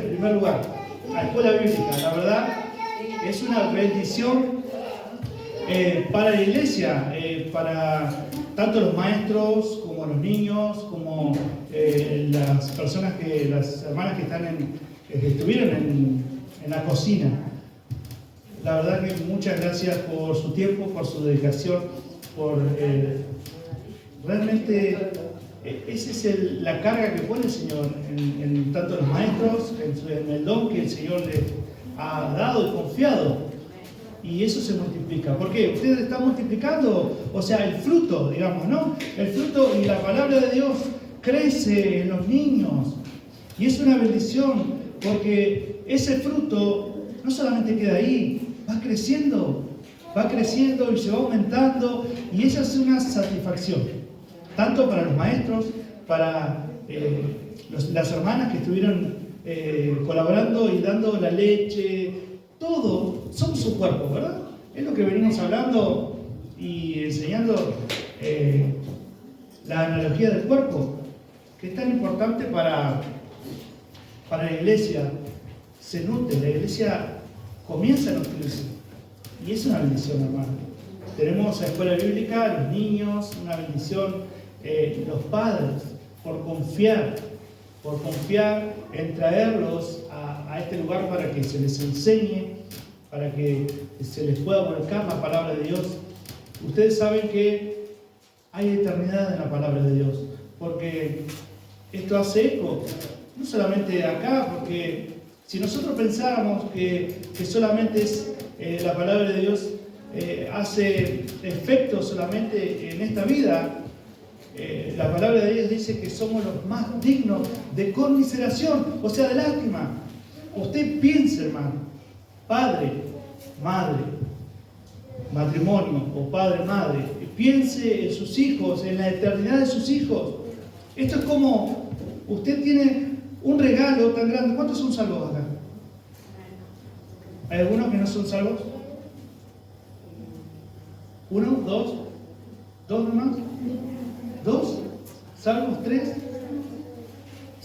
en primer lugar, la escuela bíblica, la verdad, es una bendición para la iglesia, para tanto los maestros como los niños, como las personas las hermanas que estuvieron en la cocina. La verdad que muchas gracias por su tiempo, por su dedicación, por realmente esa es la carga que pone el Señor en tanto los maestros, en el don que el Señor les ha dado y confiado. Y eso se multiplica. ¿Por qué? Ustedes están multiplicando, o sea, el fruto, digamos, ¿no? El fruto y la palabra de Dios crece en los niños. Y es una bendición, porque ese fruto no solamente queda ahí, va creciendo y se va aumentando. Y esa es una satisfacción, tanto para los maestros, para las hermanas que estuvieron colaborando y dando la leche. Todo somos su cuerpo, ¿verdad? Es lo que venimos hablando y enseñando la analogía del cuerpo, que es tan importante para la iglesia. Se nutre, la iglesia comienza a nutrirse. Y es una bendición, hermano. Tenemos la escuela bíblica, los niños, una bendición, los padres, por confiar en traerlos a este lugar para que se les enseñe, para que se les pueda volcar la palabra de Dios. Ustedes saben que hay eternidad en la palabra de Dios, porque esto hace eco, no solamente acá, porque si nosotros pensáramos que solamente es la palabra de Dios hace efecto solamente en esta vida, la palabra de Dios dice que somos los más dignos de conmiseración, o sea, de lástima. Usted piense, hermano, padre, madre, matrimonio o padre, madre, piense en sus hijos, en la eternidad de sus hijos. Esto es como usted tiene un regalo tan grande. ¿Cuántos son salvos acá? ¿Hay algunos que no son salvos? ¿Uno? ¿Dos? ¿Dos nomás? ¿Dos? ¿Salvos? ¿Tres?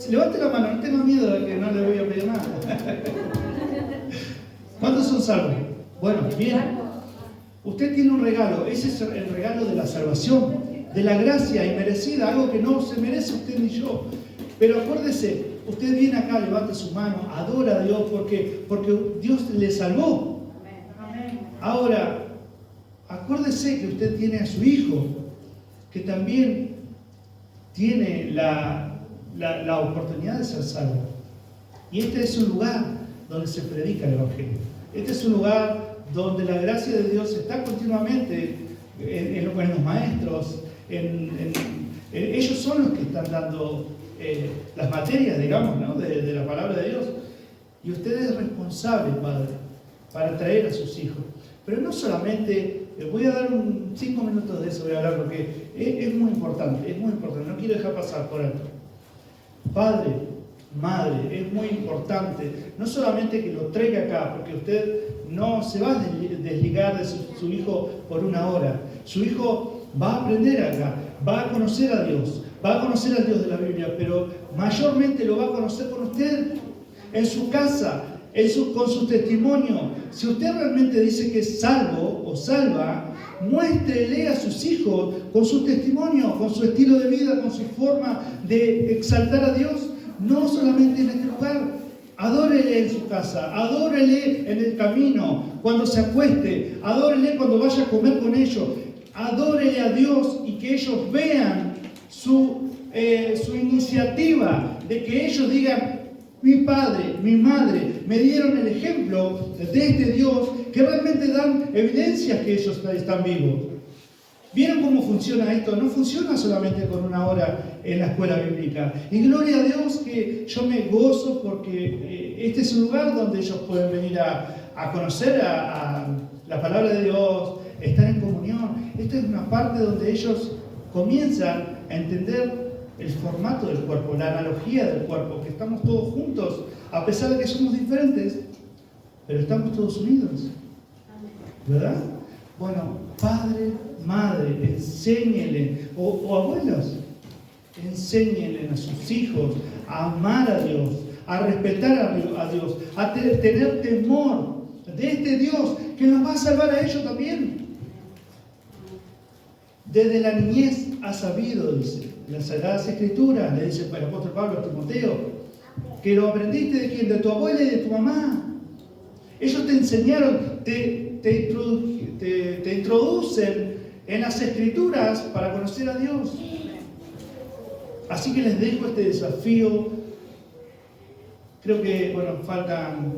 Levante la mano, no tenga miedo de que no le voy a pedir nada. ¿Cuántos son salvos? Bueno, bien. Usted tiene un regalo, ese es el regalo de la salvación, de la gracia inmerecida, algo que no se merece usted ni yo. Pero acuérdese, usted viene acá, levanta su mano, adora a Dios porque Dios le salvó. Ahora, acuérdese que usted tiene a su hijo, que también tiene la oportunidad de ser salvo. Y este es un lugar donde se predica el Evangelio. Este es un lugar donde la gracia de Dios está continuamente en los maestros. Ellos son los que están dando las materias, digamos, ¿no? de la palabra de Dios. Y usted es responsable, Padre, para traer a sus hijos. Pero no solamente, voy a dar 5 minutos de eso, voy a hablar porque es muy importante, no quiero dejar pasar por alto. Padre, madre, es muy importante, no solamente que lo traiga acá, porque usted no se va a desligar de su hijo por una hora. Su hijo va a aprender acá, va a conocer a Dios, va a conocer al Dios de la Biblia, pero mayormente lo va a conocer con usted, en su casa, con su testimonio. Si usted realmente dice que es salvo o salva, muéstrele a sus hijos con su testimonio, con su estilo de vida, con su forma de exaltar a Dios, no solamente en este lugar. Adórele en su casa, adórele en el camino, cuando se acueste, adórele cuando vaya a comer con ellos, adórele a Dios y que ellos vean su iniciativa, de que ellos digan: mi padre, mi madre me dieron el ejemplo de este Dios, que realmente dan evidencias que ellos están vivos. ¿Vieron cómo funciona esto? No funciona solamente con una hora en la escuela bíblica. Y gloria a Dios que yo me gozo porque este es un lugar donde ellos pueden venir a conocer a la palabra de Dios, estar en comunión. Esta es una parte donde ellos comienzan a entender el formato del cuerpo, la analogía del cuerpo, que estamos todos juntos, a pesar de que somos diferentes, pero estamos todos unidos. ¿Verdad? Bueno, padre, madre, enséñenle, o abuelos, enséñenle a sus hijos a amar a Dios, a respetar a Dios, a tener temor de este Dios que nos va a salvar a ellos también. Desde la niñez has sabido, dice, las Sagradas Escrituras, le dice el apóstol Pablo a Timoteo, que lo aprendiste de quién, de tu abuela y de tu mamá. Ellos te enseñaron, te introducen en las Escrituras para conocer a Dios. Así que les dejo este desafío. Creo que, faltan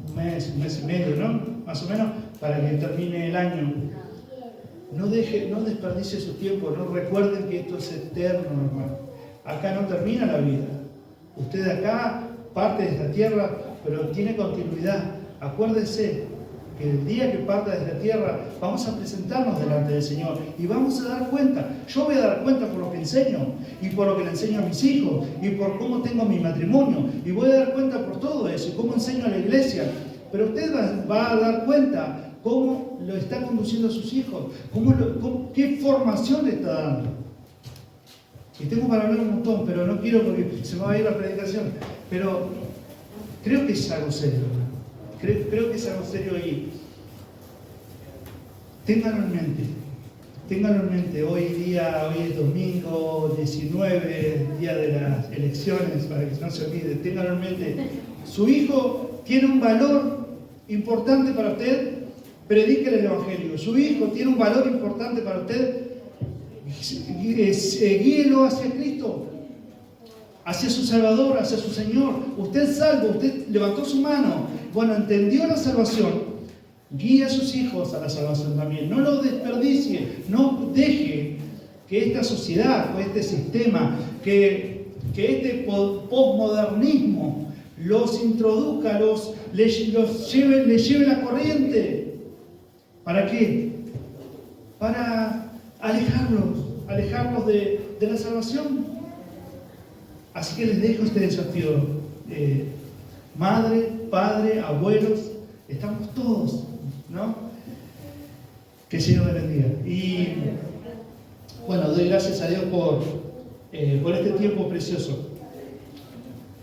un mes y medio, ¿no? Más o menos, para que termine el año. No desperdicie su tiempo, no recuerden que esto es eterno, hermano. Acá no termina la vida. Usted acá parte de esta tierra, pero tiene continuidad. Acuérdese que el día que parta de esta tierra vamos a presentarnos delante del Señor y vamos a dar cuenta. Yo voy a dar cuenta por lo que enseño y por lo que le enseño a mis hijos y por cómo tengo mi matrimonio, y voy a dar cuenta por todo eso y cómo enseño a la iglesia. Pero usted va a dar cuenta cómo lo está conduciendo a sus hijos, qué formación le está dando. Y tengo para hablar un montón, pero no quiero porque se me va a ir la predicación. Pero creo que es algo serio, ¿no? Creo que es algo serio y ténganlo en mente. Hoy es domingo 19, día de las elecciones, para que no se olvide. Ténganlo en mente. Su hijo tiene un valor importante para usted, predíquele el Evangelio. Su hijo tiene un valor importante para usted, guíelo hacia Cristo, hacia su Salvador, hacia su Señor. Usted es salvo, usted levantó su mano, entendió la salvación, guía a sus hijos a la salvación también. No lo desperdicie, no deje que esta sociedad, o este sistema, que este posmodernismo los introduzca, les lleve la corriente. ¿Para qué? Para alejarlos de la salvación. Así que les dejo este desafío. Madre, padre, abuelos, estamos todos, ¿no? Que el Señor les bendiga. Y doy gracias a Dios por este tiempo precioso.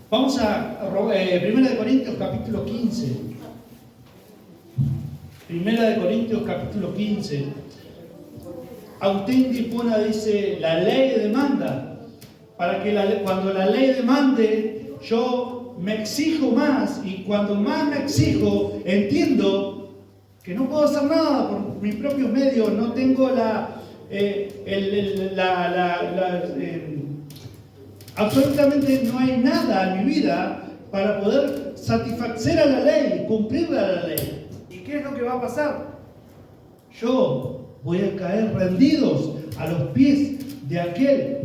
Vamos a 1 Corintios capítulo 15. 1 Corintios capítulo 15. Agustín de Hipona dice, la ley demanda, para que cuando la ley demande, yo me exijo más, y cuando más me exijo, entiendo que no puedo hacer nada por mis propios medios, no tengo absolutamente no hay nada en mi vida para poder satisfacer a la ley, cumplirla a la ley. ¿Y qué es lo que va a pasar? Yo voy a caer rendidos a los pies de aquel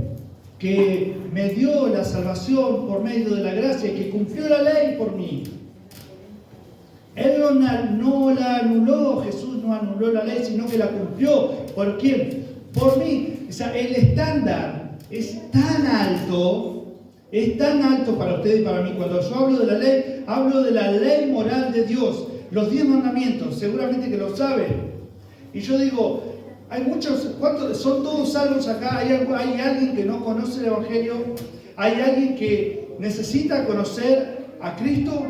que me dio la salvación por medio de la gracia y que cumplió la ley por mí. Él no la anuló, Jesús no anuló la ley, sino que la cumplió. ¿Por quién? Por mí. O sea, el estándar es tan alto para usted y para mí. Cuando yo hablo de la ley, hablo de la ley moral de Dios. Los 10 mandamientos, seguramente que lo saben. Y yo digo, hay muchos, ¿cuántos? ¿Son todos salvos acá? ¿Hay alguien que no conoce el Evangelio? ¿Hay alguien que necesita conocer a Cristo?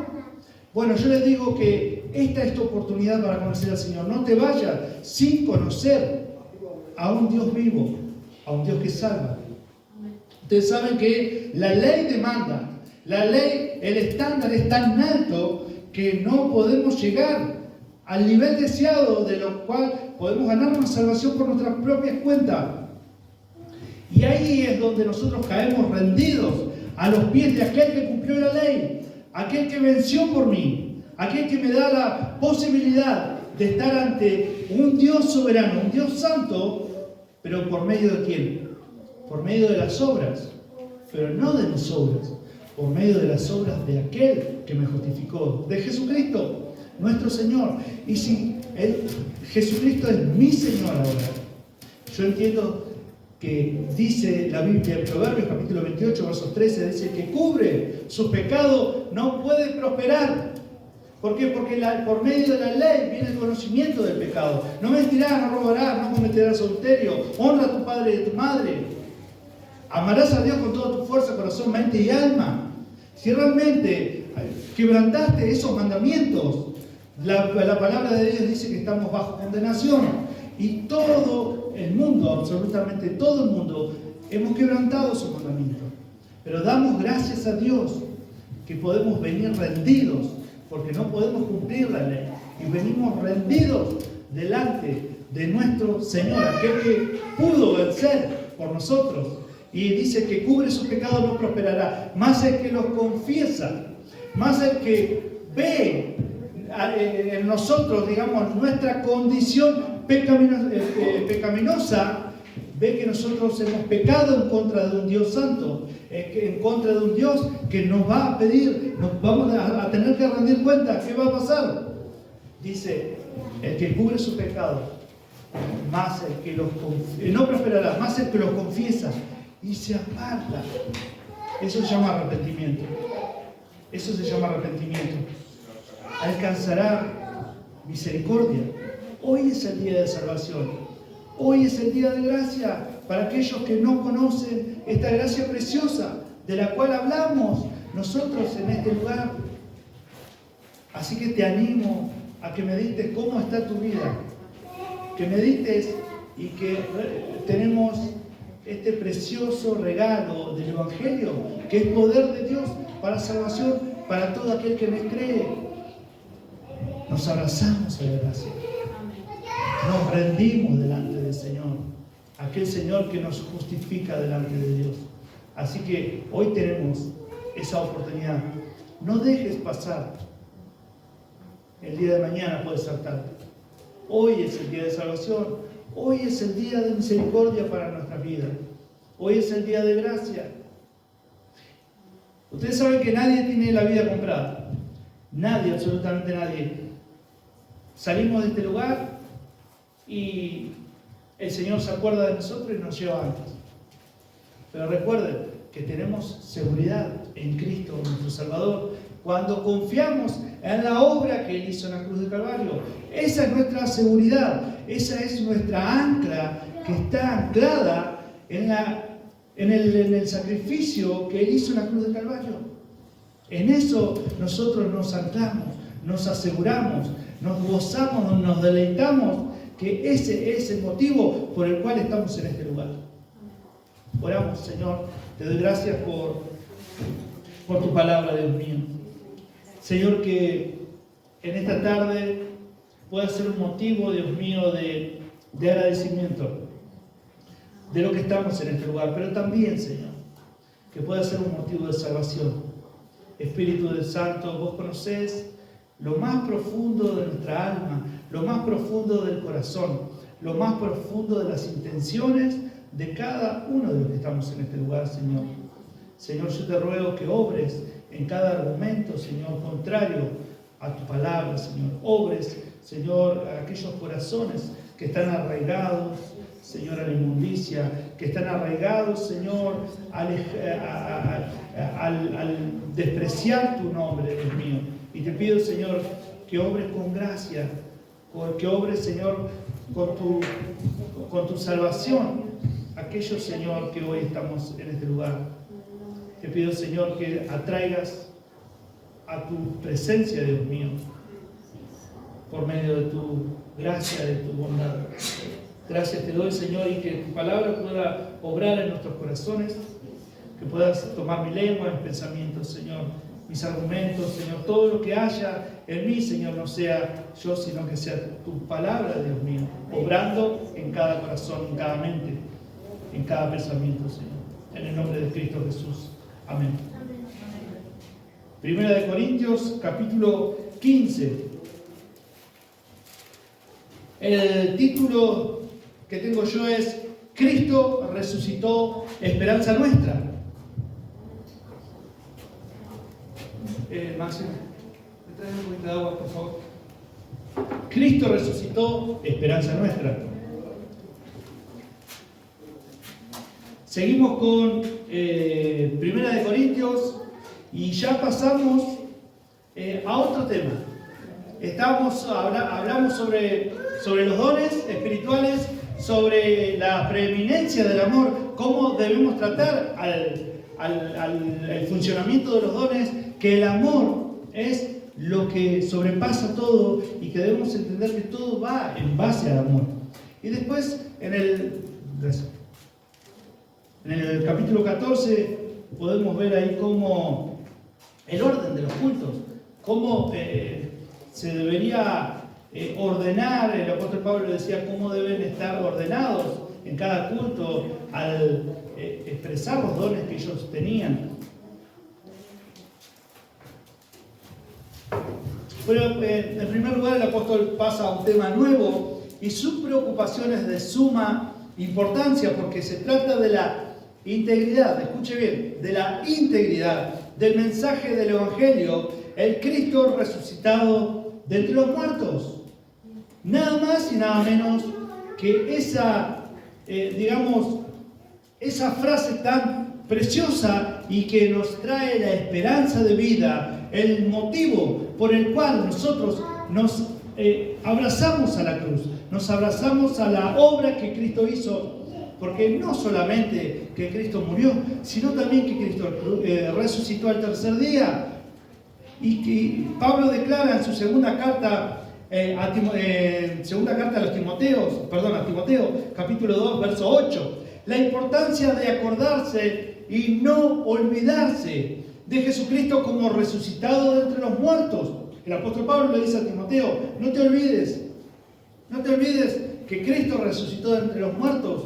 Bueno, yo les digo que esta es tu oportunidad para conocer al Señor. No te vayas sin conocer a un Dios vivo, a un Dios que salva. Ustedes saben que la ley demanda, la ley, el estándar es tan alto que no podemos llegar al nivel deseado, de lo cual podemos ganar una salvación por nuestras propias cuentas. Y ahí es donde nosotros caemos rendidos a los pies de aquel que cumplió la ley, aquel que venció por mí, aquel que me da la posibilidad de estar ante un Dios soberano, un Dios santo, pero ¿por medio de quién? Por medio de las obras, pero no de mis obras, por medio de las obras de aquel que me justificó, de Jesucristo, nuestro Señor. Y si Jesucristo es mi Señor ahora, yo entiendo que dice la Biblia en Proverbios capítulo 28, versos 13, dice que cubre sus pecados, no puede prosperar. ¿Por qué? Porque por medio de la ley viene el conocimiento del pecado. No mentirás, no robarás, no cometerás adulterio, honra a tu padre y a tu madre. Amarás a Dios con toda tu fuerza, corazón, mente y alma. Si realmente quebrantaste esos mandamientos, la palabra de Dios dice que estamos bajo condenación. Y todo el mundo, absolutamente todo el mundo, hemos quebrantado sus mandamientos. Pero damos gracias a Dios que podemos venir rendidos, porque no podemos cumplir la ley. Y venimos rendidos delante de nuestro Señor, aquel que pudo vencer por nosotros. Y dice que cubre sus pecados no prosperará. Más el que los confiesa, más el que ve en nosotros, digamos, nuestra condición pecaminosa, ve que nosotros hemos pecado en contra de un Dios santo, en contra de un Dios que nos va a pedir, nos vamos a tener que rendir cuenta. ¿Qué va a pasar? Dice, el que cubre su pecado, más el que los no prosperará, más el que los confiesa y se aparta. Eso se llama arrepentimiento. Eso se llama arrepentimiento. Alcanzará misericordia. Hoy es el día de salvación. Hoy es el día de gracia para aquellos que no conocen esta gracia preciosa de la cual hablamos nosotros en este lugar. Así que te animo a que medites cómo está tu vida. Que medites y que tenemos este precioso regalo del Evangelio, que es poder de Dios para salvación para todo aquel que me cree. Nos abrazamos a la gracia. Nos rendimos delante del Señor, aquel Señor que nos justifica delante de Dios. Así que hoy tenemos esa oportunidad. No dejes pasar. El día de mañana puede ser tarde. Hoy es el día de salvación. Hoy es el día de misericordia para nuestra vida. Hoy es el día de gracia. Ustedes saben que nadie tiene la vida comprada. Nadie, absolutamente nadie. Salimos de este lugar y el Señor se acuerda de nosotros y nos lleva antes. Pero recuerden que tenemos seguridad en Cristo, nuestro Salvador, cuando confiamos en la obra que Él hizo en la cruz de Calvario. Esa es nuestra seguridad, esa es nuestra ancla que está anclada en el sacrificio que Él hizo en la cruz de Calvario. En eso nosotros nos anclamos, nos aseguramos, nos gozamos, nos deleitamos, que ese es el motivo por el cual estamos en este lugar. Oramos, Señor, te doy gracias por tu palabra, Dios mío. Señor, que en esta tarde pueda ser un motivo, Dios mío, de agradecimiento de lo que estamos en este lugar, pero también, Señor, que pueda ser un motivo de salvación. Espíritu del Santo, vos conocés lo más profundo de nuestra alma, lo más profundo del corazón, lo más profundo de las intenciones de cada uno de los que estamos en este lugar, Señor. Señor, yo te ruego que obres en cada argumento, Señor, contrario a tu palabra, Señor. Obres, Señor, a aquellos corazones que están arraigados, Señor, a la inmundicia, que están arraigados, Señor, al despreciar tu nombre, Dios mío. Y te pido, Señor, que obres con gracia, que obres, Señor, con tu salvación, aquellos, Señor, que hoy estamos en este lugar. Te pido, Señor, que atraigas a tu presencia, Dios mío, por medio de tu gracia, de tu bondad. Gracias te doy, Señor, y que tu palabra pueda obrar en nuestros corazones, que puedas tomar mi lengua, mis pensamientos, Señor, mis argumentos, Señor, todo lo que haya en mí, Señor, no sea yo, sino que sea tu palabra, Dios mío, obrando en cada corazón, en cada mente, en cada pensamiento, Señor. En el nombre de Cristo Jesús. Amén. Primera de Corintios, capítulo 15. El título que tengo yo es Cristo resucitó, esperanza nuestra. Máximo, ¿me traes un poquito de agua, por favor? Cristo resucitó, esperanza nuestra. Seguimos con Primera de Corintios y ya pasamos a otro tema. Hablamos sobre los dones espirituales, sobre la preeminencia del amor, cómo debemos tratar al funcionamiento de los dones, que el amor es lo que sobrepasa todo y que debemos entender que todo va en base al amor. Y después, en el capítulo 14, podemos ver ahí cómo el orden de los cultos, cómo se debería ordenar. El apóstol Pablo decía cómo deben estar ordenados en cada culto al expresar los dones que ellos tenían. Pero en primer lugar, el apóstol pasa a un tema nuevo y su preocupación es de suma importancia, porque se trata de la integridad, escuche bien, de la integridad del mensaje del Evangelio, el Cristo resucitado de entre los muertos. Nada más y nada menos que esa frase tan preciosa y que nos trae la esperanza de vida, el motivo por el cual nosotros nos abrazamos a la cruz, nos abrazamos a la obra que Cristo hizo, porque no solamente que Cristo murió, sino también que Cristo resucitó al tercer día. Y que Pablo declara en su segunda carta a Timoteo, capítulo 2, verso 8, la importancia de acordarse y no olvidarse de Jesucristo como resucitado de entre los muertos. El apóstol Pablo le dice a Timoteo, no te olvides que Cristo resucitó de entre los muertos,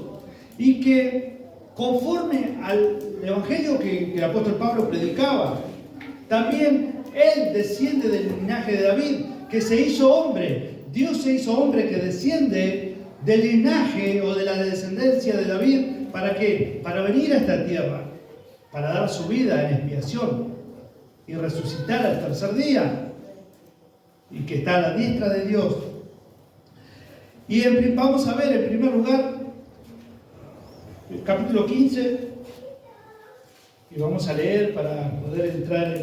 y que conforme al evangelio que el apóstol Pablo predicaba, también él desciende del linaje de David, que se hizo hombre. Dios se hizo hombre que desciende del linaje o de la descendencia de David. ¿Para qué? Para venir a esta tierra, para dar su vida en expiación y resucitar al tercer día, y que está a la diestra de Dios. Y vamos a ver en primer lugar el capítulo 15, y vamos a leer para poder entrar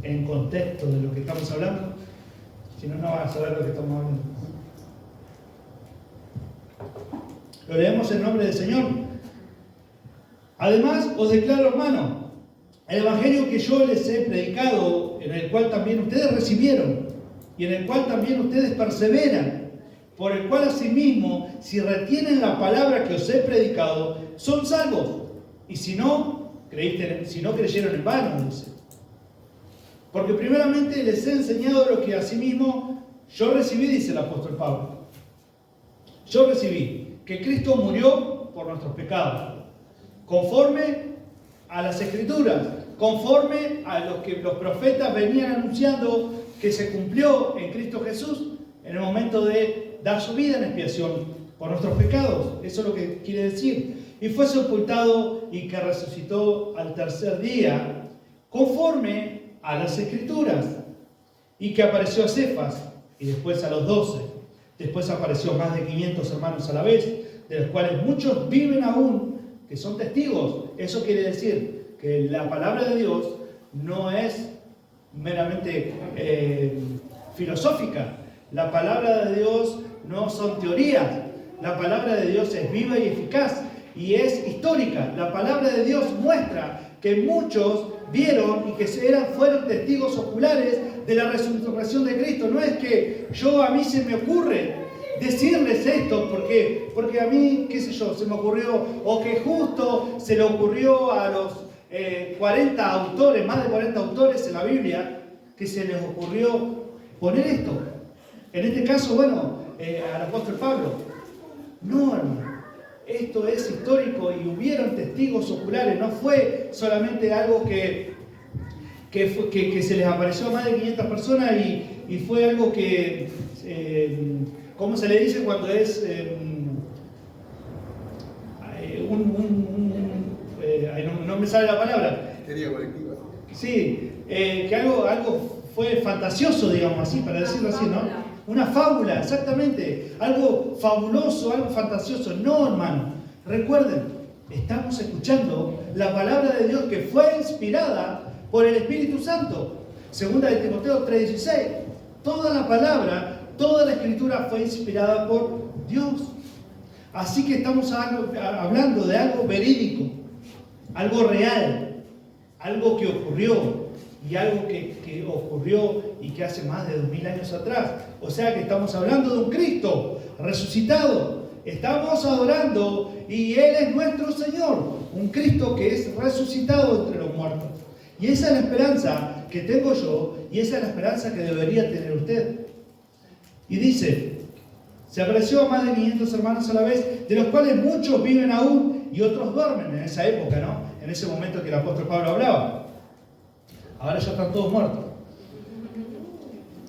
en contexto de lo que estamos hablando, si no, no vas a saber lo que estamos hablando. Lo leemos en nombre del Señor. Además, os declaro, hermano, el evangelio que yo les he predicado, en el cual también ustedes recibieron, y en el cual también ustedes perseveran, por el cual asimismo, si retienen la palabra que os he predicado, son salvos. Y si no creyeron en vano, dice. Porque primeramente les he enseñado lo que asimismo yo recibí, dice el apóstol Pablo. Yo recibí que Cristo murió por nuestros pecados, conforme a las Escrituras, conforme a lo que los profetas venían anunciando, que se cumplió en Cristo Jesús en el momento de dar su vida en expiación por nuestros pecados. Eso es lo que quiere decir. Y fue sepultado y que resucitó al tercer día, conforme a las Escrituras, y que apareció a Cefas y después a los 12. Después apareció más de 500 hermanos a la vez, de los cuales muchos viven aún, que son testigos. Eso quiere decir que la palabra de Dios no es meramente filosófica. La palabra de Dios no son teorías. La palabra de Dios es viva y eficaz y es histórica. La palabra de Dios muestra que muchos vieron y que fueron testigos oculares de la resurrección de Cristo. No es que a mí se me ocurre decirles esto porque a mí, qué sé yo, se me ocurrió, o que justo se le ocurrió a los 40 autores, más de 40 autores en la Biblia, que se les ocurrió poner esto. En este caso, al apóstol Pablo. No, hermano. Esto es histórico y hubieron testigos oculares. No fue solamente algo que se les apareció a más de 500 personas y fue algo que, ¿cómo se le dice cuando es no me sale la palabra? Teoría colectiva. Sí, que algo fue fantasioso, digamos así, para decirlo así, ¿no? Una fábula, exactamente. Algo fabuloso, algo fantasioso. No, hermano. Recuerden, estamos escuchando la palabra de Dios que fue inspirada por el Espíritu Santo. Segunda de Timoteo 3:16. Toda la palabra, toda la Escritura fue inspirada por Dios. Así que estamos hablando de algo verídico, algo real, algo que ocurrió y algo que ocurrió y que hace más de 2000 años atrás. O sea que estamos hablando de un Cristo resucitado. Estamos adorando y Él es nuestro Señor, un Cristo que es resucitado entre los muertos. Y esa es la esperanza que tengo yo y esa es la esperanza que debería tener usted. Y dice, se apareció a más de 500 hermanos a la vez, de los cuales muchos viven aún y otros duermen en esa época, ¿no? En ese momento que el apóstol Pablo hablaba. Ahora ya están todos muertos.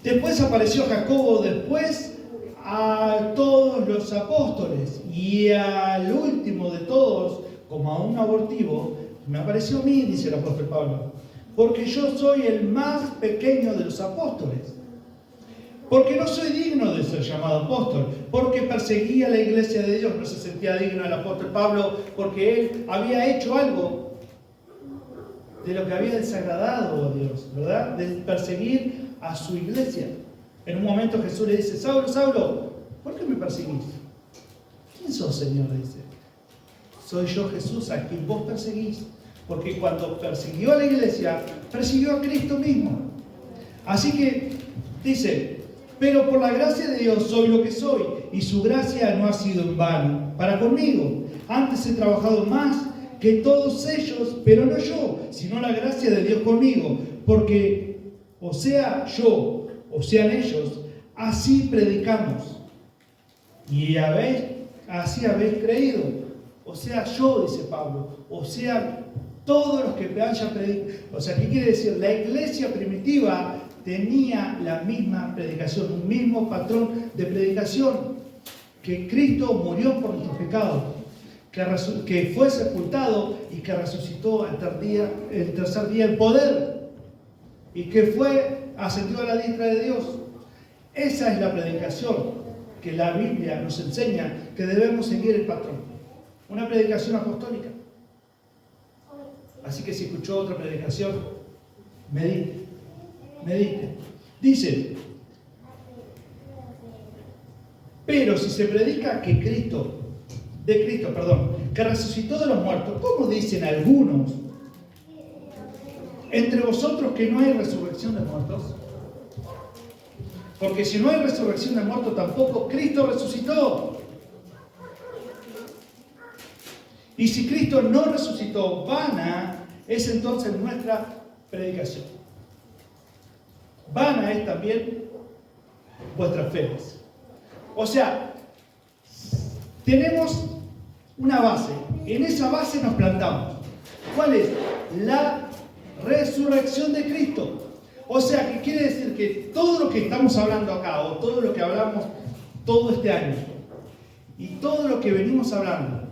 Después apareció Jacobo, después a todos los apóstoles y al último de todos, como a un abortivo, me apareció a mí, dice el apóstol Pablo, porque yo soy el más pequeño de los apóstoles. Porque no soy digno de ser llamado apóstol, porque perseguía la iglesia de Dios. No se sentía digno el apóstol Pablo porque él había hecho algo de lo que había desagradado a Dios, ¿verdad? De perseguir a su iglesia. En un momento Jesús le dice, Saulo, Saulo, ¿por qué me perseguís? ¿Quién sos, Señor? Le dice. Soy yo, Jesús, a quien vos perseguís. Porque cuando persiguió a la iglesia, persiguió a Cristo mismo. Así que dice, pero por la gracia de Dios soy lo que soy, y su gracia no ha sido en vano para conmigo. Antes he trabajado más que todos ellos, pero no yo, sino la gracia de Dios conmigo. Porque o sea yo, o sean ellos, así predicamos. Y así habéis creído. O sea yo, dice Pablo, o sea todos los que hayan predicado. O sea, ¿qué quiere decir? La iglesia primitiva tenía la misma predicación, un mismo patrón de predicación, que Cristo murió por nuestros pecados, que fue sepultado y que resucitó el tercer día en poder, y que fue ascendido a la diestra de Dios. Esa es la predicación que la Biblia nos enseña que debemos seguir el patrón. Una predicación apostólica. Así que si escuchó otra predicación, medite. Dice, pero si se predica que que resucitó de los muertos, ¿cómo dicen algunos entre vosotros que no hay resurrección de muertos? Porque si no hay resurrección de muertos, tampoco Cristo resucitó. Y si Cristo no resucitó, vana es entonces nuestra predicación. Vana es también vuestras fe. O sea, tenemos una base. En esa base nos plantamos. ¿Cuál es? La resurrección de Cristo. O sea, que quiere decir que todo lo que estamos hablando acá, o todo lo que hablamos todo este año, y todo lo que venimos hablando,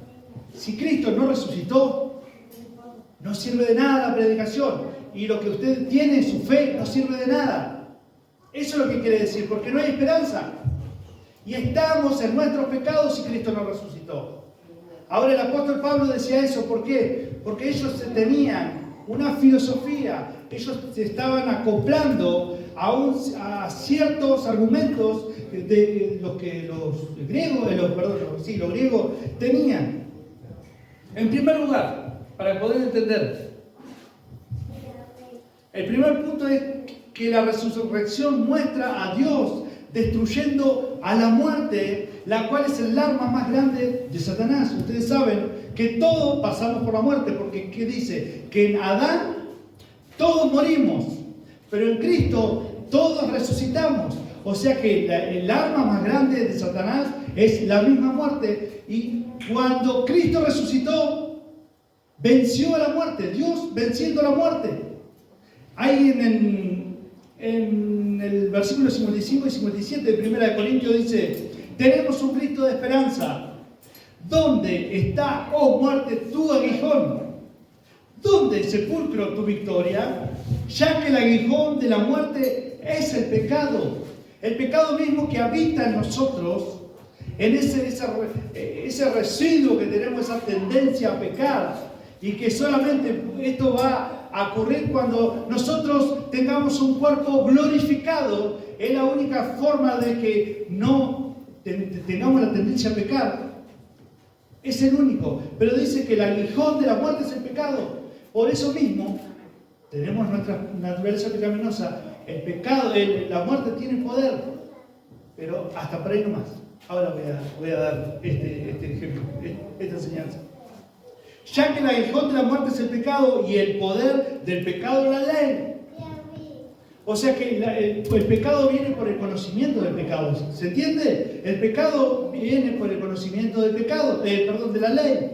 si Cristo no resucitó, no sirve de nada la predicación. Y lo que usted tiene, su fe, no sirve de nada. Eso es lo que quiere decir, porque no hay esperanza. Y estamos en nuestros pecados si Cristo no resucitó. Ahora el apóstol Pablo decía eso, ¿por qué? Porque ellos tenían una filosofía, ellos se estaban acoplando a ciertos argumentos de los que los griegos tenían. En primer lugar, para poder entender, el primer punto es que la resurrección muestra a Dios destruyendo a la muerte, la cual es el arma más grande de Satanás. Ustedes saben que todos pasamos por la muerte, porque ¿qué dice? Que en Adán todos morimos, pero en Cristo todos resucitamos. O sea que el arma más grande de Satanás es la misma muerte. Y cuando Cristo resucitó, venció a la muerte. Dios venciendo a la muerte. Ahí en el versículo 55 y 57 de 1 Corintios dice: tenemos un Cristo de esperanza. ¿Dónde está, oh muerte, tu aguijón? ¿Dónde, sepulcro, tu victoria? Ya que el aguijón de la muerte es el pecado. El pecado mismo que habita en nosotros, en ese residuo que tenemos, esa tendencia a pecar, y que solamente esto va a ocurrir cuando nosotros tengamos un cuerpo glorificado. Es la única forma de que no tengamos la tendencia a pecar. Es el único. Pero dice que el aguijón de la muerte es el pecado. Por eso mismo, tenemos nuestra naturaleza pecaminosa. El pecado, la muerte tiene poder. Pero hasta por ahí nomás. Ahora voy a dar este ejemplo, esta enseñanza. Ya que el aguijón de la muerte es el pecado y el poder del pecado la ley. O sea que el pecado viene por el conocimiento del pecado. ¿Se entiende? El pecado viene por el conocimiento del pecado, de la ley.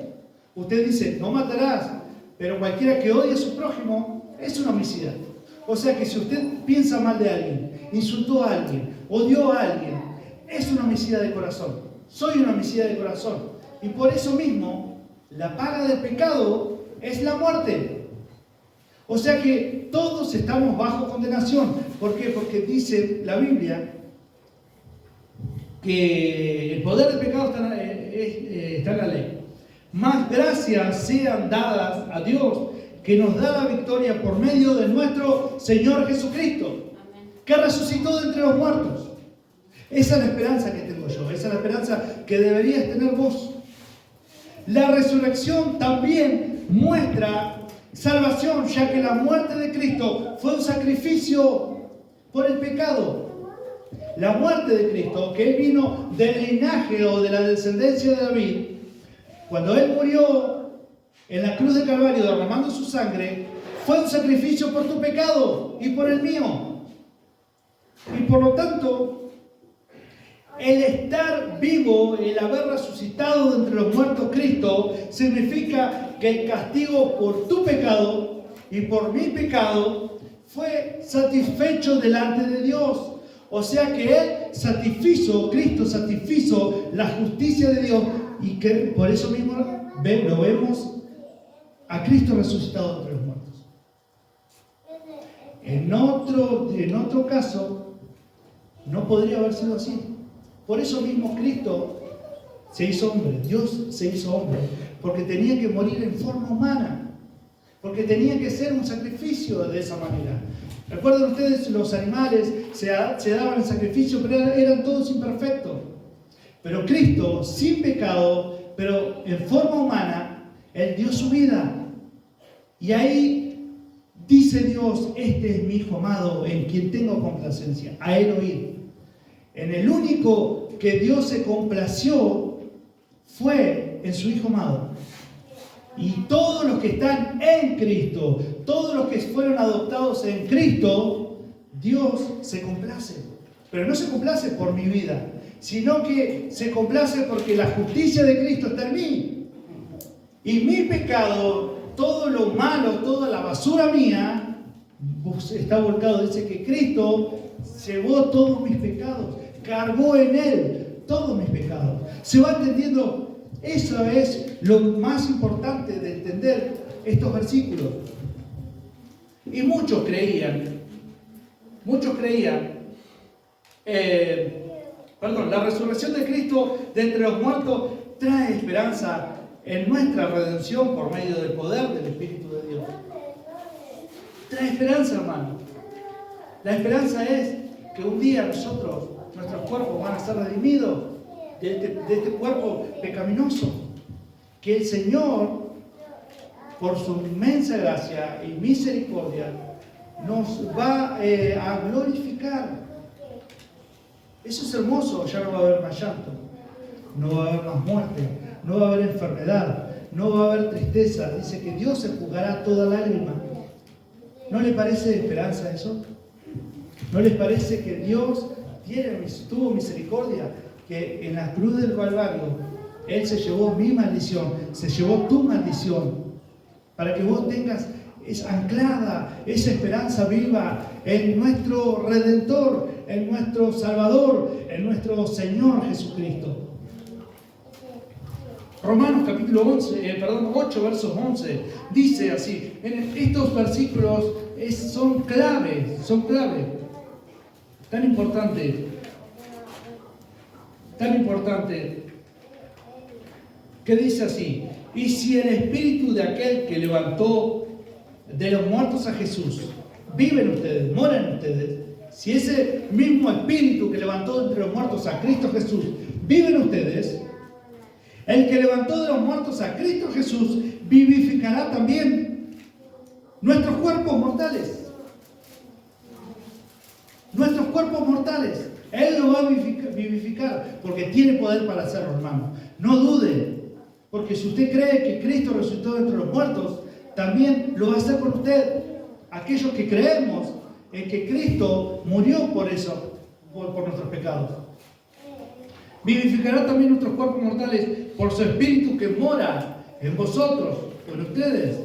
Usted dice, no matarás, pero cualquiera que odie a su prójimo es un homicida. O sea que si usted piensa mal de alguien, insultó a alguien, odió a alguien, es un homicida de corazón. Soy un homicida de corazón. Y por eso mismo, la paga del pecado es la muerte. O sea que todos estamos bajo condenación. ¿Por qué? Porque dice la Biblia que el poder del pecado está en la ley. Más gracias sean dadas a Dios, que nos da la victoria por medio de nuestro Señor Jesucristo, que resucitó de entre los muertos. Esa es la esperanza que tengo yo, esa es la esperanza que deberías tener vos. La resurrección también muestra salvación, ya que la muerte de Cristo fue un sacrificio por el pecado. La muerte de Cristo, que Él vino del linaje o de la descendencia de David, cuando Él murió en la cruz de Calvario derramando su sangre, fue un sacrificio por tu pecado y por el mío. Y por lo tanto, el estar vivo, el haber resucitado de entre los muertos Cristo, significa que el castigo por tu pecado y por mi pecado fue satisfecho delante de Dios. O sea que Cristo satisfizo la justicia de Dios, y que por eso mismo lo vemos a Cristo resucitado entre los muertos. En otro caso, no podría haber sido así. Por eso mismo Cristo se hizo hombre, Dios se hizo hombre, porque tenía que morir en forma humana, porque tenía que ser un sacrificio de esa manera. ¿Recuerdan ustedes? Los animales se daban en sacrificio, pero eran todos imperfectos. Pero Cristo, sin pecado, pero en forma humana, Él dio su vida. Y ahí dice Dios, este es mi Hijo amado, en quien tengo complacencia, a Él oír. En el único que Dios se complació fue en su Hijo amado. Y todos los que están en Cristo, todos los que fueron adoptados en Cristo, Dios se complace. Pero no se complace por mi vida, sino que se complace porque la justicia de Cristo está en mí. Y mi pecado, todo lo malo, toda la basura mía, está volcado. Dice que Cristo llevó todos mis pecados, cargó en Él todos mis pecados. Se va entendiendo. Eso es lo más importante de entender estos versículos. Y muchos creían, la resurrección de Cristo de entre los muertos trae esperanza en nuestra redención por medio del poder del Espíritu de Dios. Trae esperanza, hermano. La esperanza es que un día nuestros cuerpos van a ser redimidos de este cuerpo pecaminoso, que el Señor, por su inmensa gracia y misericordia, nos va a glorificar. Eso es hermoso. Ya no va a haber más llanto, no va a haber más muerte, no va a haber enfermedad, no va a haber tristeza. Dice que Dios se enjugará toda lágrima. ¿No le parece esperanza eso? ¿No les parece que Dios tuvo misericordia? Que en la cruz del Calvario Él se llevó mi maldición, se llevó tu maldición, para que vos tengas anclada esa esperanza viva en nuestro Redentor, en nuestro Salvador, en nuestro Señor Jesucristo. Romanos capítulo 8, versos 11, dice así. Estos versículos son clave. Tan importante, que dice así: y si el espíritu de aquel que levantó de los muertos a Jesús vive en ustedes, mora en ustedes, si ese mismo espíritu que levantó entre los muertos a Cristo Jesús vive en ustedes, El que levantó de los muertos a Cristo Jesús vivificará también nuestros cuerpos mortales. Nuestros cuerpos mortales. Él lo va a vivificar porque tiene poder para hacerlo, hermano. No dude, porque si usted cree que Cristo resucitó de entre los muertos, también lo va a hacer con usted. Aquellos que creemos en que Cristo murió por eso, por nuestros pecados. Vivificará también nuestros cuerpos mortales por su Espíritu que mora en vosotros, en ustedes.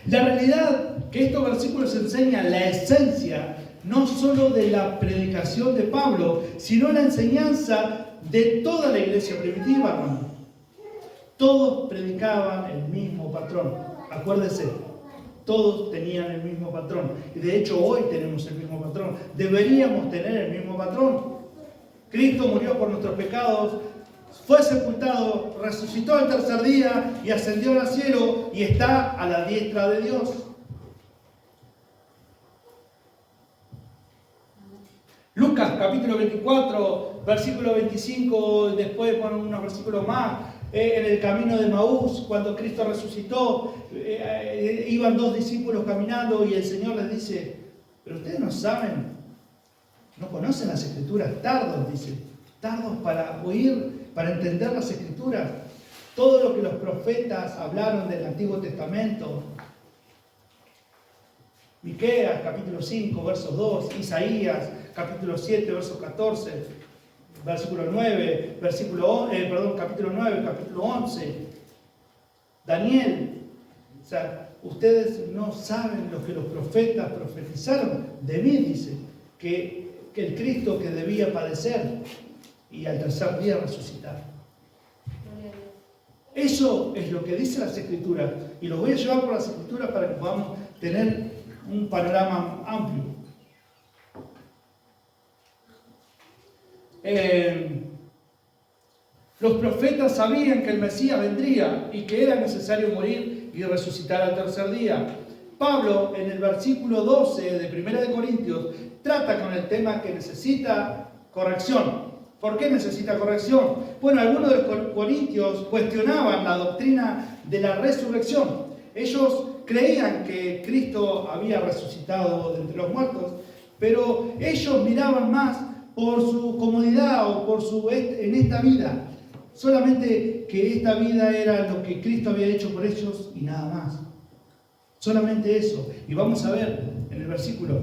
La realidad que estos versículos enseñan la esencia no solo de la predicación de Pablo, sino la enseñanza de toda la iglesia primitiva, hermano. Todos predicaban el mismo patrón. Acuérdese, todos tenían el mismo patrón. Y de hecho hoy tenemos el mismo patrón. Deberíamos tener el mismo patrón. Cristo murió por nuestros pecados, fue sepultado, resucitó al tercer día y ascendió al cielo y está a la diestra de Dios. Lucas capítulo 24, versículo 25, después unos versículos más, en el camino de Maús, cuando Cristo resucitó, iban dos discípulos caminando y el Señor les dice, pero ustedes no saben, no conocen las Escrituras, tardos, dice, tardos para oír, para entender las Escrituras. Todo lo que los profetas hablaron del Antiguo Testamento. Miqueas, capítulo 5, verso 2, Isaías, capítulo 7, verso 14, versículo 9, capítulo 9, capítulo 11, Daniel. O sea, ustedes no saben lo que los profetas profetizaron de mí, dice, que el Cristo que debía padecer y al tercer día resucitar. Eso es lo que dice las Escrituras. Y los voy a llevar por las Escrituras para que podamos tener un panorama amplio. Los profetas sabían que el Mesías vendría y que era necesario morir y resucitar al tercer día. Pablo, en el versículo 12 de 1 Corintios, trata con el tema que necesita corrección. ¿Por qué necesita corrección? Bueno, algunos de los corintios cuestionaban la doctrina de la resurrección. Ellos creían que Cristo había resucitado de entre los muertos, pero ellos miraban más por su comodidad o por en esta vida. Solamente que esta vida era lo que Cristo había hecho por ellos y nada más. Solamente eso. Y vamos a ver en el versículo.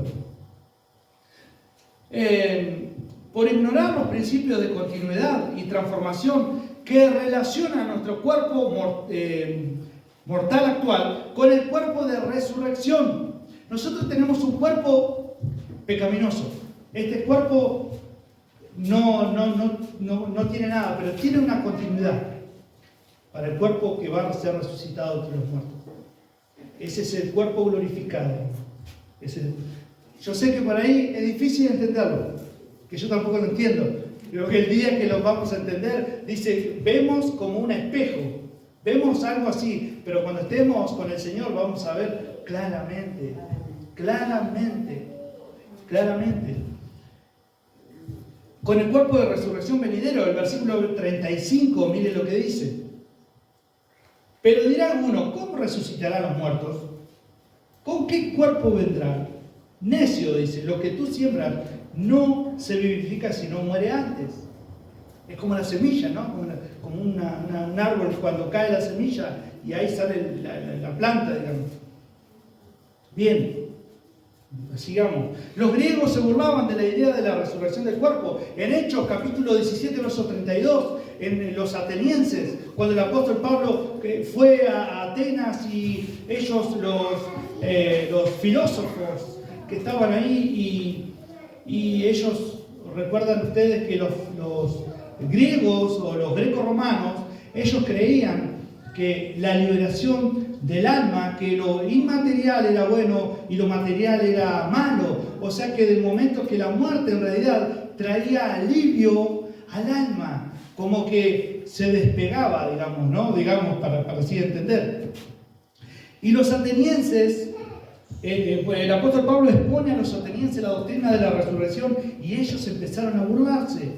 Por ignorar los principios de continuidad y transformación que relacionan nuestro cuerpo mortal actual con el cuerpo de resurrección. Nosotros tenemos un cuerpo pecaminoso. Este cuerpo no tiene nada, pero tiene una continuidad para el cuerpo que va a ser resucitado entre los muertos. Ese es el cuerpo glorificado. Yo sé que por ahí es difícil entenderlo, que yo tampoco lo entiendo. Pero que el día que lo vamos a entender, dice, vemos como un espejo, vemos algo así, pero cuando estemos con el Señor vamos a ver claramente. Con el cuerpo de resurrección venidero, el versículo 35, mire lo que dice. Pero dirá alguno, ¿cómo resucitarán los muertos? ¿Con qué cuerpo vendrán? Necio, dice, lo que tú siembras no se vivifica si no muere antes. Es como la semilla, ¿no? Como un árbol cuando cae la semilla y ahí sale la planta, digamos. Bien, sigamos. Los griegos se burlaban de la idea de la resurrección del cuerpo. En Hechos, capítulo 17, verso 32, en los atenienses, cuando el apóstol Pablo fue a Atenas y ellos, los filósofos que estaban ahí, y ellos, recuerdan ustedes que los griegos o los greco-romanos, ellos creían que la liberación del alma, que lo inmaterial era bueno y lo material era malo, o sea que del momento que la muerte en realidad traía alivio al alma, como que se despegaba, digamos, ¿no? Digamos, para así entender. Y los atenienses, el apóstol Pablo expone a los atenienses la doctrina de la resurrección y ellos empezaron a burlarse.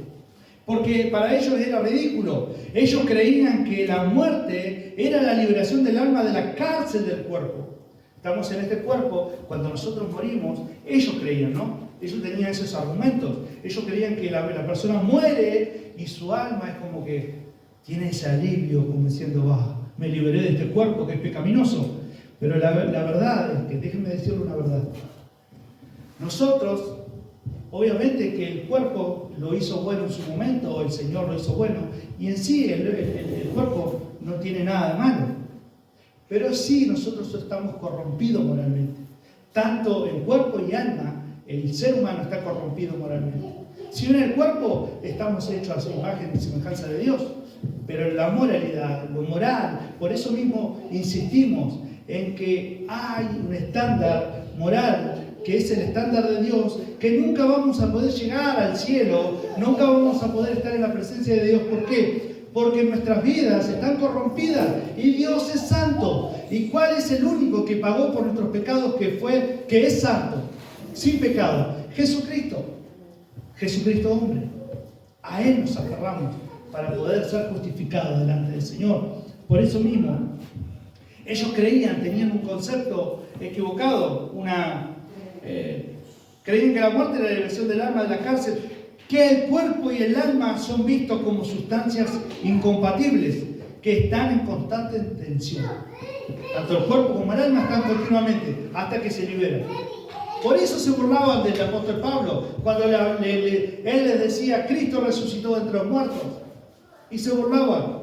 Porque para ellos era ridículo. Ellos creían que la muerte era la liberación del alma de la cárcel del cuerpo. Estamos en este cuerpo, cuando nosotros morimos, ellos creían, ¿no? Ellos tenían esos argumentos. Ellos creían que la persona muere y su alma es como que tiene ese alivio, como diciendo, me liberé de este cuerpo que es pecaminoso. Pero la verdad es que, déjenme decirle una verdad. Nosotros, obviamente que el cuerpo lo hizo bueno en su momento, el Señor lo hizo bueno, y en sí el cuerpo no tiene nada de malo. Pero sí nosotros estamos corrompidos moralmente. Tanto en cuerpo y alma, el ser humano está corrompido moralmente. Si en el cuerpo estamos hechos a su imagen y semejanza de Dios, pero en la moralidad, lo moral, por eso mismo insistimos en que hay un estándar moral que es el estándar de Dios, que nunca vamos a poder llegar al cielo, nunca vamos a poder estar en la presencia de Dios. ¿Por qué? Porque nuestras vidas están corrompidas y Dios es santo. ¿Y cuál es el único que pagó por nuestros pecados que es santo, sin pecado? Jesucristo. Jesucristo hombre. A Él nos aferramos para poder ser justificados delante del Señor. Por eso mismo, ellos tenían un concepto equivocado, creían que la muerte era la liberación del alma de la cárcel, que el cuerpo y el alma son vistos como sustancias incompatibles, que están en constante tensión. Tanto el cuerpo como el alma están continuamente, hasta que se liberan. Por eso se burlaban del apóstol Pablo, cuando él les decía, Cristo resucitó de entre los muertos, y se burlaban.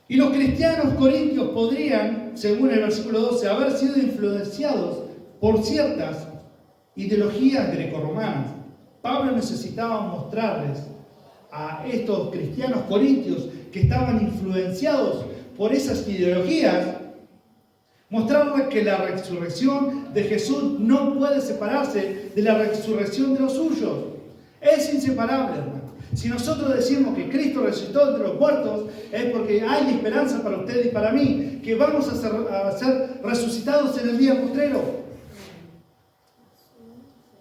Y los cristianos corintios podrían, según el versículo 12, haber sido influenciados por ciertas ideologías grecorromanas. Pablo necesitaba mostrarles a estos cristianos corintios que estaban influenciados por esas ideologías, mostrarles que la resurrección de Jesús no puede separarse de la resurrección de los suyos. Es inseparable, hermano. Si nosotros decimos que Cristo resucitó entre los muertos, es porque hay esperanza para usted y para mí, que vamos a ser resucitados en el día postrero.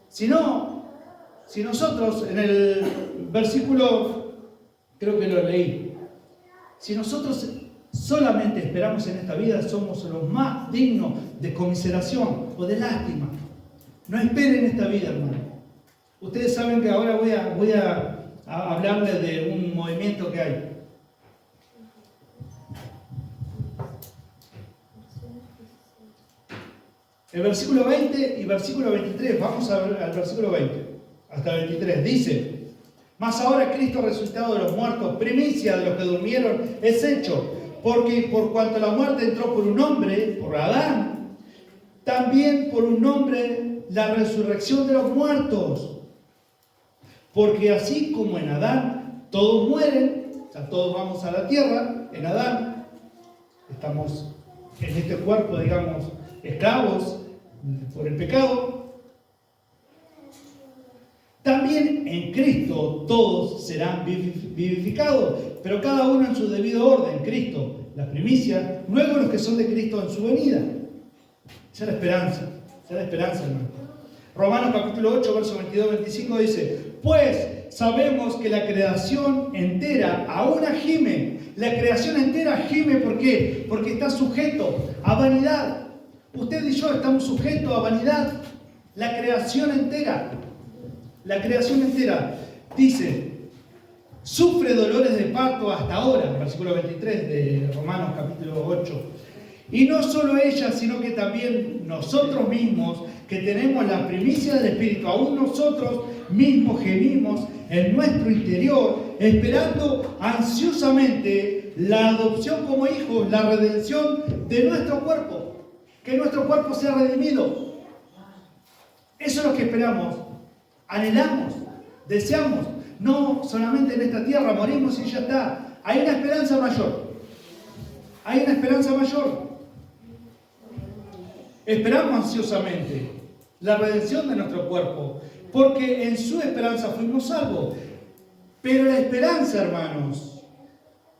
Si nosotros, en el versículo, creo que lo leí, si nosotros solamente esperamos en esta vida, somos los más dignos de conmiseración o de lástima. No esperen esta vida, hermano. Ustedes saben que ahora voy a hablarles de un movimiento que hay. El versículo 20 y versículo 23, vamos al versículo 20, hasta el 23, dice: mas ahora Cristo resucitado de los muertos, primicia de los que durmieron, es hecho, porque por cuanto la muerte entró por un hombre, por Adán, también por un hombre la resurrección de los muertos. Porque así como en Adán todos mueren, o sea, todos vamos a la tierra, en Adán estamos en este cuerpo, digamos, esclavos por el pecado, también en Cristo todos serán vivificados, pero cada uno en su debido orden. Cristo, la primicia, luego los que son de Cristo en su venida. Esa es la esperanza, hermano. Romanos capítulo 8, versos 22-25 dice: pues sabemos que la creación entera aún gime. La creación entera gime, ¿por qué? Porque está sujeto a vanidad. Usted y yo estamos sujetos a vanidad. La creación entera dice, sufre dolores de parto hasta ahora, versículo 23 de Romanos capítulo 8. Y no solo ella, sino que también nosotros mismos, que tenemos la primicia del Espíritu, aún nosotros mismos gemimos en nuestro interior, esperando ansiosamente la adopción como hijos, la redención de nuestro cuerpo. Que nuestro cuerpo sea redimido. Eso es lo que esperamos, anhelamos, deseamos. No solamente en esta tierra morimos y ya está. Hay una esperanza mayor. Hay una esperanza mayor. Esperamos ansiosamente la redención de nuestro cuerpo, porque en su esperanza fuimos salvos. Pero la esperanza, hermanos,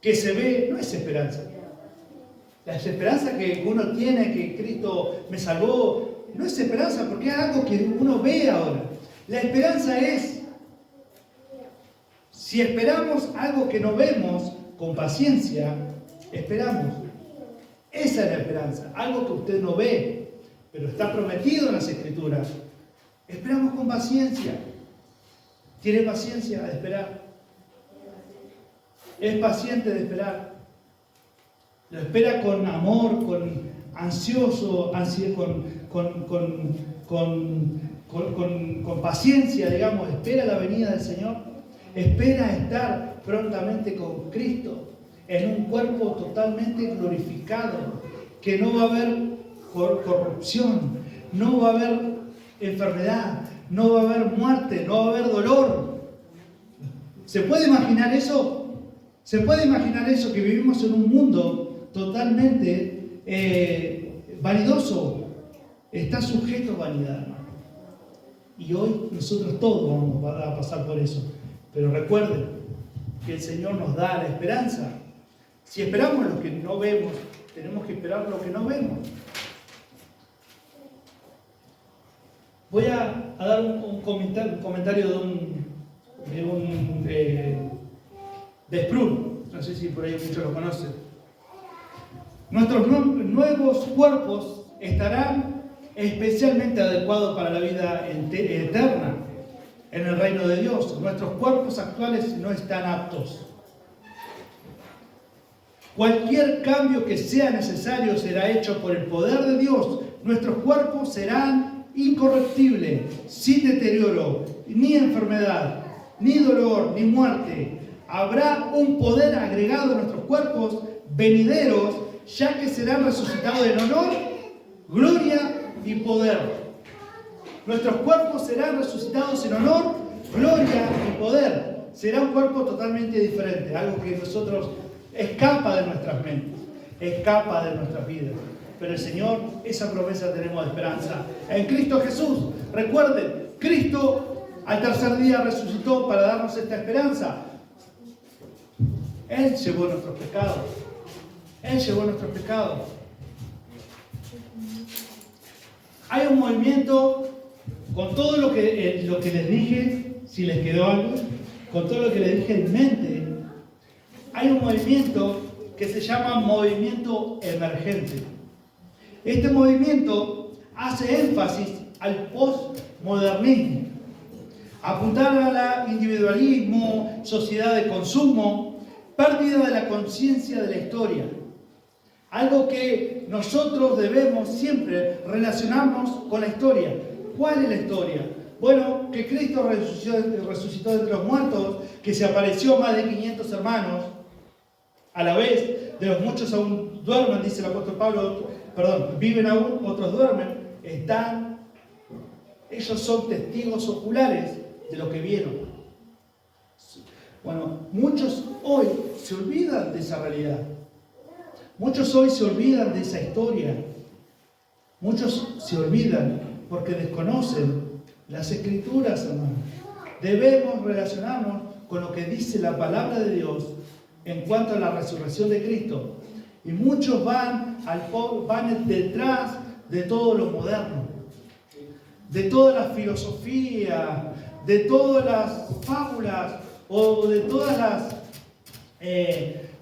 que se ve, no es esperanza. La esperanza que uno tiene, que Cristo me salvó, no es esperanza porque es algo que uno ve ahora. La esperanza es Si esperamos algo que no vemos con paciencia, esperamos. Esa es la esperanza, algo que usted no ve, pero está prometido en las Escrituras. Esperamos con paciencia. ¿Tiene paciencia de esperar? ¿Es paciente de esperar? ¿Lo espera con amor, con con paciencia, digamos? ¿Espera la venida del Señor? ¿Espera estar prontamente con Cristo en un cuerpo totalmente glorificado, que no va a haber corrupción, no va a haber enfermedad, no va a haber muerte, no va a haber dolor? ¿Se puede imaginar eso? ¿Se puede imaginar eso, que vivimos en un mundo totalmente vanidoso? Está sujeto a vanidad, hermano. Y hoy nosotros todos vamos a pasar por eso. Pero recuerden que el Señor nos da la esperanza. Si esperamos lo que no vemos, tenemos que esperar lo que no vemos. Voy a dar un comentario de Sproul. No sé si por ahí muchos lo conocen. Nuestros nuevos cuerpos estarán especialmente adecuados para la vida eterna en el reino de Dios. Nuestros cuerpos actuales no están aptos. Cualquier cambio que sea necesario será hecho por el poder de Dios. Nuestros cuerpos serán incorruptibles, sin deterioro, ni enfermedad, ni dolor, ni muerte. Habrá un poder agregado a nuestros cuerpos venideros, ya que serán resucitados en honor, gloria y poder. Nuestros cuerpos serán resucitados en honor, gloria y poder. Será un cuerpo totalmente diferente, algo que nosotros escapa de nuestras mentes, escapa de nuestras vidas. Pero el Señor, esa promesa tenemos de esperanza en Cristo Jesús. Recuerden, Cristo al tercer día resucitó para darnos esta esperanza. Él llevó nuestros pecados. Él llevó nuestros pecados. Hay un movimiento, con todo lo que les dije, si les quedó algo, con todo lo que les dije en mente, hay un movimiento que se llama movimiento emergente. Este movimiento hace énfasis al postmodernismo, apuntar al individualismo, sociedad de consumo, pérdida de la conciencia de la historia. Algo que nosotros debemos siempre relacionarnos con la historia. ¿Cuál es la historia? Bueno, que Cristo resucitó de entre los muertos, que se apareció a más de 500 hermanos, a la vez de los muchos aún duermen, dice el apóstol Pablo, viven aún, otros duermen, ellos son testigos oculares de lo que vieron. Bueno, muchos hoy se olvidan de esa realidad. Muchos hoy se olvidan de esa historia. Muchos se olvidan porque desconocen las Escrituras, hermanos. Debemos relacionarnos con lo que dice la palabra de Dios en cuanto a la resurrección de Cristo. Y muchos van detrás de todo lo moderno, de toda la filosofía, de todas las fábulas o de todas las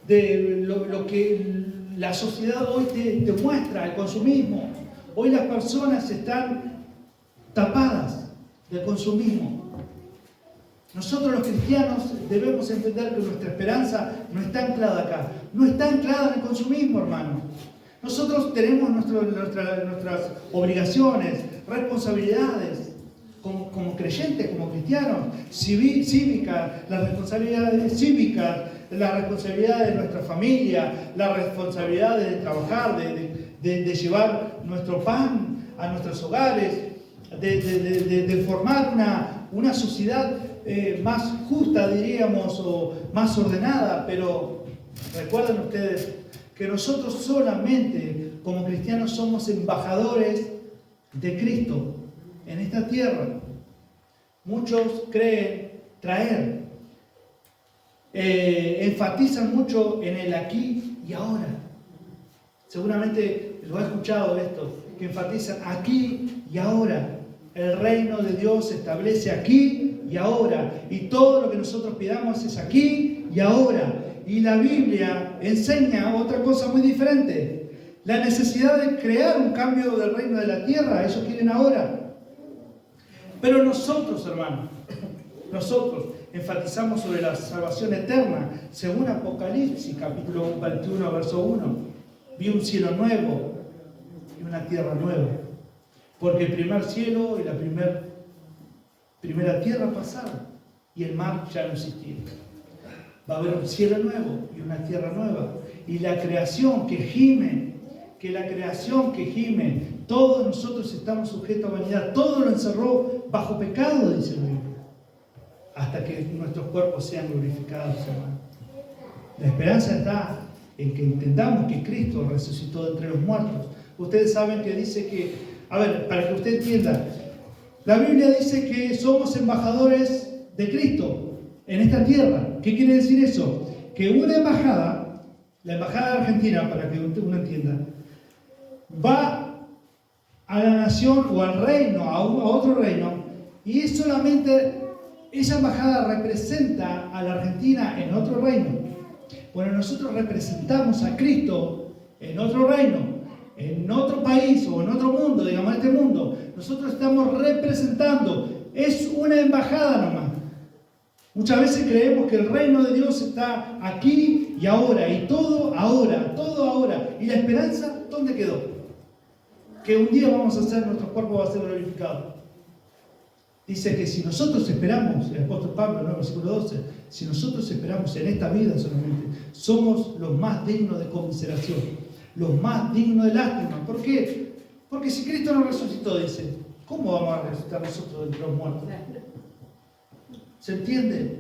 de lo que la sociedad hoy te muestra, el consumismo. Hoy las personas están tapadas del consumismo. Nosotros los cristianos debemos entender que nuestra esperanza no está anclada acá, no está anclada en el consumismo, hermano. Nosotros tenemos nuestras obligaciones, responsabilidades como creyentes, como cristianos, cívicas, las responsabilidades cívicas, la responsabilidad de nuestra familia, la responsabilidad de trabajar, de llevar nuestro pan a nuestros hogares, de formar una sociedad más justa, diríamos, o más ordenada. Pero recuerden ustedes que nosotros solamente como cristianos somos embajadores de Cristo en esta tierra. Muchos creen traer, enfatizan mucho en el aquí y ahora. Seguramente lo ha escuchado esto, que enfatizan aquí y ahora. El reino de Dios se establece aquí y ahora. Y todo lo que nosotros pidamos es aquí y ahora. Y la Biblia enseña otra cosa muy diferente. La necesidad de crear un cambio del reino de la tierra. Ellos quieren ahora. Pero nosotros, hermanos, nosotros enfatizamos sobre la salvación eterna. Según Apocalipsis, capítulo 21, verso 1. Vi un cielo nuevo y una tierra nueva. Porque el primer cielo y la primera tierra pasaron y el mar ya no existía. Va a haber un cielo nuevo y una tierra nueva. Y la creación que gime, todos nosotros estamos sujetos a vanidad. Todo lo encerró bajo pecado, dice la Biblia. Hasta que nuestros cuerpos sean glorificados, hermano. La esperanza está en que entendamos que Cristo resucitó de entre los muertos. Ustedes saben que dice que, a ver, para que usted entienda, la Biblia dice que somos embajadores de Cristo en esta tierra. ¿Qué quiere decir eso? Que una embajada, la embajada de Argentina, para que uno entienda, va a la nación o al reino, a otro reino, y es solamente esa embajada representa a la Argentina en otro reino. Bueno, nosotros representamos a Cristo en otro reino, en otro país o en otro mundo, digamos, en este mundo. Nosotros estamos representando. Es una embajada nomás. Muchas veces creemos que el reino de Dios está aquí y ahora, y todo ahora, todo ahora. ¿Y la esperanza dónde quedó? Que un día vamos a ser, nuestro cuerpo va a ser glorificado. Dice que si nosotros esperamos, el apóstol Pablo, ¿no? Versículo 12, si nosotros esperamos en esta vida solamente, somos los más dignos de conmiseración, los más dignos de lástima. ¿Por qué? Porque si Cristo no resucitó, dice, ¿cómo vamos a resucitar nosotros entre los muertos? ¿Se entiende?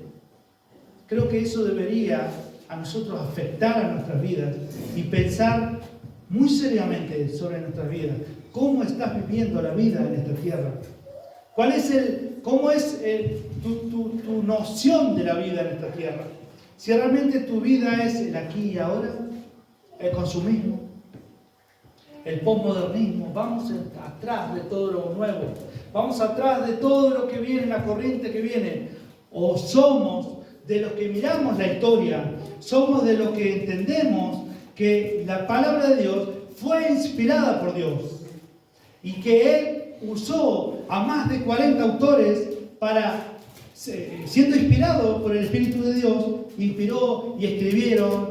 Creo que eso debería a nosotros afectar a nuestras vidas y pensar muy seriamente sobre nuestras vidas. ¿Cómo estás viviendo la vida en esta tierra? ¿Cómo es tu noción de la vida en esta tierra? Si realmente tu vida es el aquí y ahora, el consumismo, el posmodernismo, vamos atrás de todo lo nuevo, vamos atrás de todo lo que viene, la corriente que viene, o somos de los que miramos la historia, somos de los que entendemos que la palabra de Dios fue inspirada por Dios y que Él usó a más de 40 autores para, siendo inspirado por el Espíritu de Dios, inspiró y escribieron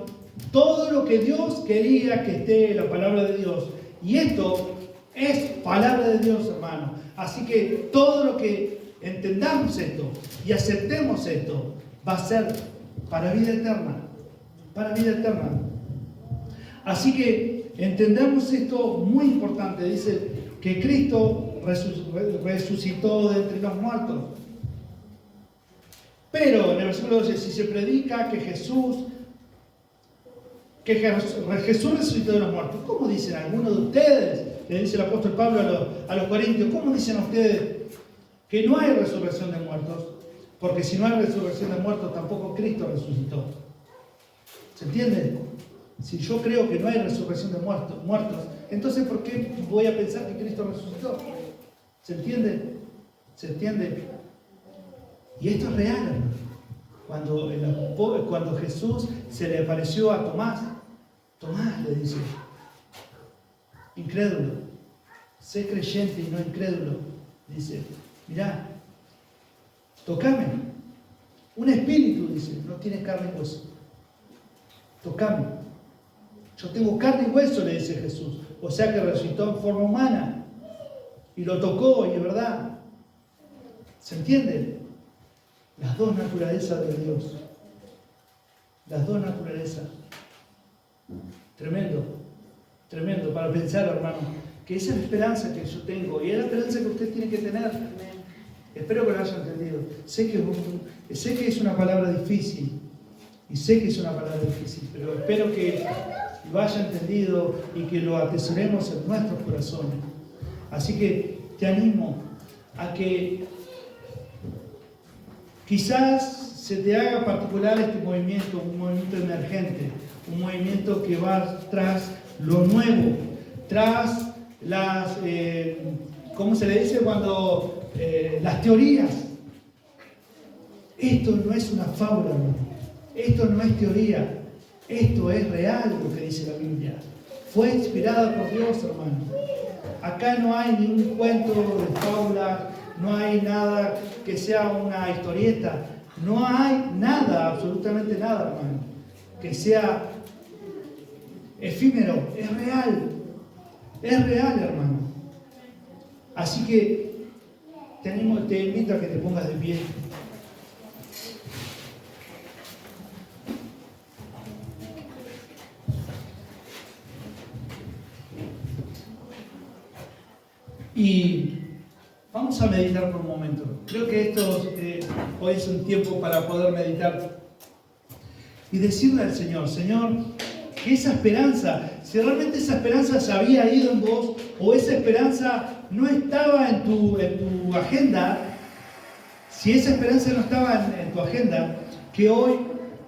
todo lo que Dios quería que esté en la palabra de Dios. Y esto es palabra de Dios, hermano. Así que todo lo que entendamos esto y aceptemos esto va a ser para vida eterna. Para vida eterna. Así que entendamos esto muy importante. Dice que Cristo resucitó de entre los muertos. Pero en el versículo 12, si se predica que Jesús resucitó de los muertos, ¿cómo dicen algunos de ustedes? Le dice el apóstol Pablo a los corintios, ¿cómo dicen a ustedes que no hay resurrección de muertos? Porque si no hay resurrección de muertos, tampoco Cristo resucitó. ¿Se entiende? Si yo creo que no hay resurrección de muertos, entonces ¿por qué voy a pensar que Cristo resucitó? ¿Se entiende? ¿Se entiende? Y esto es real, hermano. Cuando Jesús se le apareció a Tomás le dice, incrédulo, sé creyente y no incrédulo. Dice, mirá, tocame. Un espíritu, dice, no tiene carne y hueso. Tocame. Yo tengo carne y hueso, le dice Jesús. O sea que resucitó en forma humana. Y lo tocó, y es verdad. ¿Se entiende? Las dos naturalezas de Dios. Las dos naturalezas. Tremendo. Tremendo para pensar, hermano, que esa es la esperanza que yo tengo. Y es la esperanza que usted tiene que tener. Espero que lo haya entendido. Sé que es una palabra difícil. Y sé que es una palabra difícil. Pero espero que lo haya entendido y que lo atesoremos en nuestros corazones. Así que te animo a que quizás se te haga particular este movimiento, un movimiento emergente, un movimiento que va tras lo nuevo, tras las, ¿cómo se le dice cuando? Las teorías. Esto no es una fábula, hermano. Esto no es teoría. Esto es real lo que dice la Biblia. Fue inspirada por Dios, hermano. Acá no hay ningún cuento de fábula, no hay nada que sea una historieta. No hay nada, absolutamente nada, hermano, que sea efímero. Es real. Es real, hermano. Así que te invito a que te pongas de pie. Y vamos a meditar por un momento. Creo que hoy es un tiempo para poder meditar y decirle al Señor, Señor, que esa esperanza, si realmente esa esperanza se había ido en vos, o esa esperanza no estaba en tu agenda, si esa esperanza no estaba en tu agenda, que hoy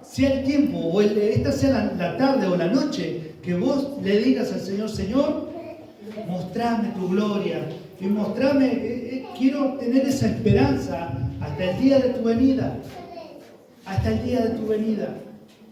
sea el tiempo, o esta sea la tarde o la noche, que vos le digas al Señor, Señor, mostrame tu gloria, y mostrame, quiero tener esa esperanza hasta el día de tu venida, hasta el día de tu venida.